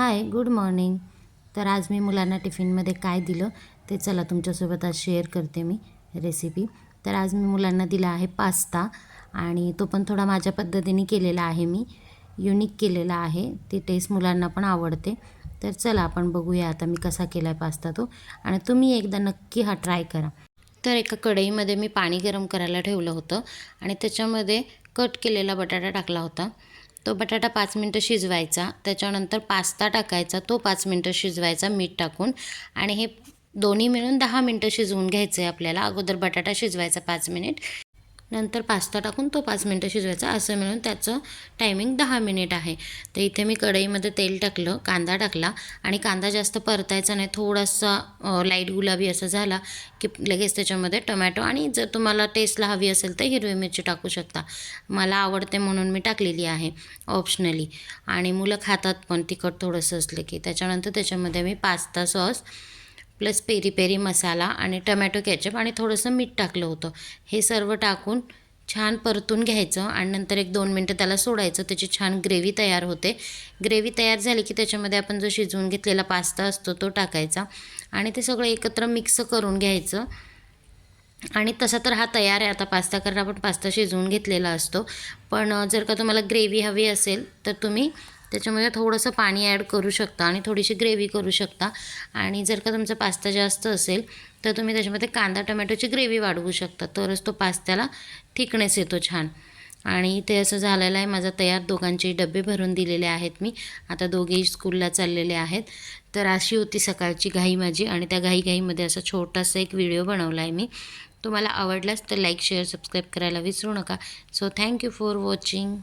हाय, good morning. तर आज मी मुलांना टिफिनमध्ये काय दिलं ते चला तुमच्यासोबत आज शेअर करते मी रेसिपी. तर आज मी मुलांना दिला आहे पास्ता आणि तो पण थोडा माझ्या पद्धतीने केलेला आहे मी. युनिक केलेला आहे. ती टेस्ट मुलांना पण आवडते. तर चला आपण बघूया आता मी कसा केला आहे पास्ता तो आणि तुम्ही एकदा नक्की हा ट्राय करा. तर एका कढईमध्ये मी पाणी गरम करायला ठेवलं होतं आणि त्याच्यामध्ये कट केलेला बटाटा टाकला होता. तो बटाटा 5 मिनटं शिजवायचा. त्याच्यानंतर पास्ता टाकायचा, तो 5 मिनटं शिजवायचा मीठ टाकून आणि हे दोन्ही मिळून 10 मिनटं शिजवून घ्यायचं आहे आपल्याला. अगोदर बटाटा शिजवायचा 5 मिनिट, नंतर पास्ता टाकून तो 5 मिनटं शिजवायचा. असं मिळून त्याचं टायमिंग 10 मिनिट आहे. तर इथे मी कढईमध्ये तेल टाकलं, कांदा टाकला आणि कांदा जास्त परतायचा नाही. थोडासा लाईट गुलाबी असा झाला की लगेच त्याच्यामध्ये टोमॅटो आणि जर तुम्हाला टेस्टला हवी असेल तर हिरवी मिरची टाकू शकता. मला आवडते म्हणून मी टाकलेली आहे ऑप्शनली आणि मुलं खातात पण तिखट थोडंसं असलं की. त्याच्यानंतर त्याच्यामध्ये मी pasta sauce plus peri peri masala आणि टमॅटो केचप आणि थोडंसं मीठ टाकलं होतं. हे सर्व टाकून छान परतून घ्यायचं आणि नंतर 1-2 मिनटं त्याला सोडायचं. त्याची छान ग्रेव्ही तयार होते. ग्रेव्ही तयार झाली की त्याच्यामध्ये आपण जो शिजवून घेतलेला पास्ता असतो तो टाकायचा आणि ते सगळं एकत्र मिक्स करून घ्यायचं. आणि तसा तर हा तयार आहे आता पास्ता, कारण आपण पास्ता शिजवून घेतलेला असतो. पण जर का तुम्हाला ग्रेव्ही हवी असेल तर तुम्ही त्याच्यामध्ये थोडंसं पाणी ॲड करू शकता आणि थोडीशी ग्रेव्ही करू शकता. आणि जर का तुमचा पास्ता जास्त असेल तर तुम्ही त्याच्यामध्ये कांदा टोमॅटोची ग्रेव्ही वाढवू शकता, तरच तो पास्त्याला थिकनेस येतो छान. आणि इथे असं झालेलं आहे माझा तयार. दोघांचे डबे भरून दिलेले आहेत मी. आता दोघेही स्कूलला चाललेले आहेत. तर अशी होती सकाळची घाई माझी आणि त्या घाईमध्ये असा छोटासा एक व्हिडिओ बनवला आहे मी. तुम्हाला आवडल्यास तर लाईक शेअर सबस्क्राईब करायला विसरू नका. So thank you for watching.